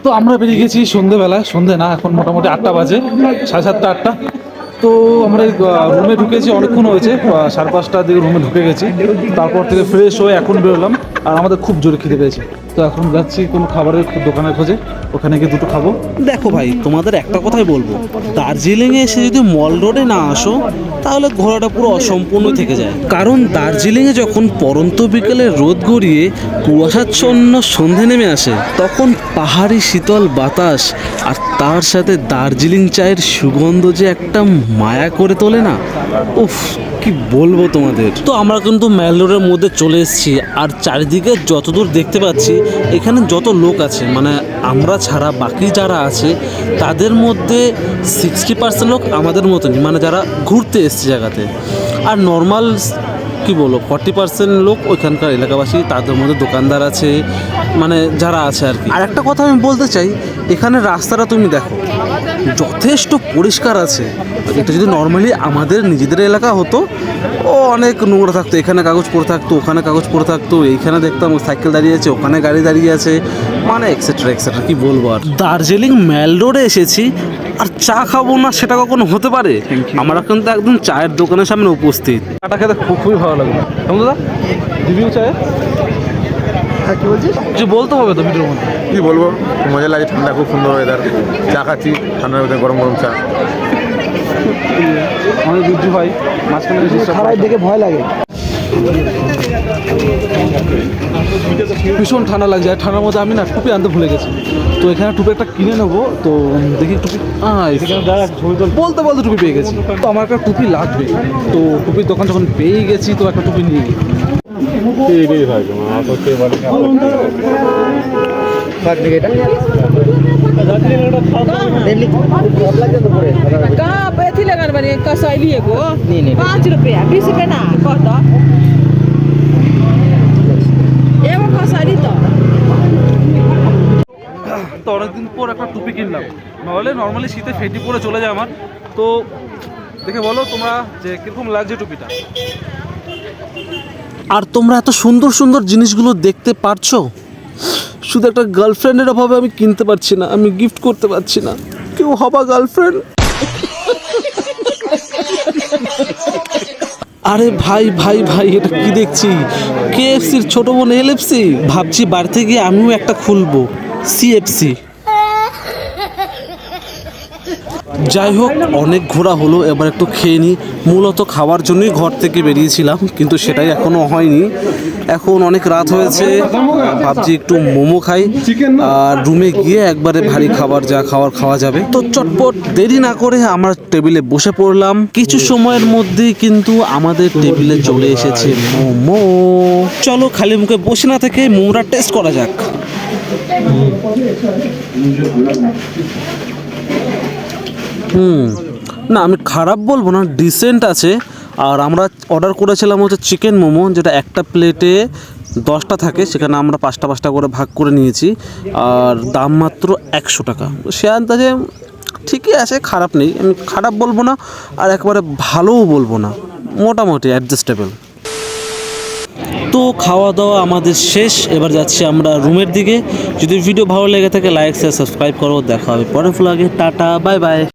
তো আমরা বেরিয়ে গেছি সন্ধ্যেবেলায়, সন্ধ্যে না এখন মোটামুটি 8টা বাজে, 7:30 8টা। তো আমরা রুমে ঢুকেছি, অনেকক্ষণ হয়েছে, 5:30টার দিকে রুমে ঢুকে গেছি। তারপর থেকে ফ্রেশ হয়ে এখন বেরোলাম, আর আমাদের খুব জোরে খিদে পেয়েছে। তো এখন যাচ্ছি কোনো খাবারের দোকানের খোঁজে, ওখানে গিয়ে দুটো খাবো। দেখো ভাই, তোমাদের একটা কথাই বলবো, দার্জিলিংয়ে এসে যদি মল রোডে না আসো তাহলে ঘোরাটা পুরো অসম্পূর্ণ থেকে যায়। কারণ দার্জিলিংয়ে যখন পরন্ত বিকেলে রোদ গড়িয়ে কুয়াশাচ্ছন্ন সন্ধে নেমে আসে, তখন পাহাড়ি শীতল বাতাস আর তার সাথে দার্জিলিং চায়ের সুগন্ধ যে একটা মায়া করে তোলে না, উফ কি বলবো তোমাদের। তো আমরা কিন্তু মেল রোডের মধ্যে চলে এসেছি, আর চারিদিকে যতদূর দেখতে পাচ্ছি এখানে যত লোক আছে, মানে আমরা ছাড়া বাকি যারা আছে তাদের মধ্যে 60% লোক আমাদের মতনই, মানে যারা ঘুরতে এসছে জায়গাতে। আর নর্মাল কি বলো 40% লোক ওইখানকার এলাকাবাসী, তাদের মধ্যে দোকানদার আছে, মানে যারা আছে আর কি। আর একটা কথা আমি বলতে চাই, এখানে রাস্তাটা তুমি দেখো যথেষ্ট পরিষ্কার আছে। এটা যদি নর্মালি আমাদের নিজেদের এলাকা হতো, ও অনেক নোংরা থাকতো, এখানে কাগজ পড়ে থাকতো, ওখানে কাগজ পড়ে থাকতো, এইখানে দেখতাম সাইকেল দাঁড়িয়ে আছে, ওখানে গাড়ি দাঁড়িয়ে আছে, মানে এক্সেট্রা এক্সেট্রা। কি বলবো আর। দার্জিলিং মেল রোডে এসেছি আর চা খাবো না সেটা কখনো হতে পারে? আমরা কিন্তু একদম চায়ের দোকানের সামনে উপস্থিত। চাটা খেতে খুবই ভালো লাগলো। কেমন দাদা রিভিউ চায়? হ্যাঁ, কী বলছিস? কিছু বলতে হবে তো ভিডিওর মধ্যে। কী বলবো, মজা লাগে, ঠান্ডা, খুব সুন্দর ওয়েদার, চা খাচ্ছি ঠান্ডার মধ্যে, গরম গরম চা। অনেক বিদ্যুৎ ভাই মাঝখানে খারাপ দেখে ভয় লাগে। ভীষণ ঠান্ডা লাগছে, আর ঠান্ডার মধ্যে আমি না টুপি আনতে ভুলে গেছি। তো এখানে টুপি একটা কিনে নেবো, তো দেখি টুপি বলতে বলতে টুপি পেয়ে গেছি। তো আমার একটা টুপি লাগবে, তো টুপির দোকান যখন পেয়ে গেছি তো একটা টুপি নিয়ে গেছি। कसै लिएको 5 रुपियाँ 20 रुपियाँ ना कत एवं कसरी त। তো অনেকদিন পর একটা টুপি কিনলাম, নাহলে নর্মালি শীতে ফেটি পরে চলে যায় আমার। তো দেখে বলো তোমরা যে কীরকম লাগছে টুপিটা। আর তোমরা এত সুন্দর সুন্দর জিনিসগুলো দেখতে পারছো, শুধু একটা গার্লফ্রেন্ডের অভাবে আমি কিনতে পারছি না, আমি গিফট করতে পারছি না। কেউ হবা গার্লফ্রেন্ড? আরে ভাই ভাই ভাই, এটা কি দেখছি? KFCর ছোট বোন LFC। ভাবছি বাড়িতে গিয়ে আমিও একটা খুলবো, CFC। যাই হোক, অনেক ঘোরা হলো, এবার একটু খেয়ে নিই। মূলত খাওয়ার জন্যই ঘর থেকে বেরিয়েছিলাম, কিন্তু সেটাই এখনও হয়নি। এখন অনেক রাত হয়েছে, ভাবছি একটু মোমো খাই, আর রুমে গিয়ে একবারে ভারী খাবার যা খাওয়া যাবে। তো চটপট দেরি না করে আমরা টেবিলে বসে পড়লাম। কিছু সময়ের মধ্যেই কিন্তু আমাদের টেবিলে চলে এসেছে মোমো। চলো খালি মুখে বসে না থেকে মোমোটা টেস্ট করা যাক। না, আমি খারাপ বলবো না, ডিসেন্ট আছে। আর আমরা অর্ডার করেছিলাম হচ্ছে চিকেন মোমো, যেটা একটা প্লেটে 10টা থাকে, সেখানে আমরা 5টা করে ভাগ করে নিয়েছি, আর দাম মাত্র 100 টাকা। সে আন্দাজে ঠিকই আছে, খারাপ নেই। আমি খারাপ বলবো না, আর একবারে ভালোও বলবো না, মোটামুটি অ্যাডজাস্টেবল। তো খাওয়া দাওয়া আমাদের শেষ, এবার যাচ্ছি আমরা রুমের দিকে। যদি ভিডিও ভালো লেগে থাকে লাইক শেয়ার সাবস্ক্রাইব করো। দেখা হবে পরের ভ্লগে। Tata, bye bye.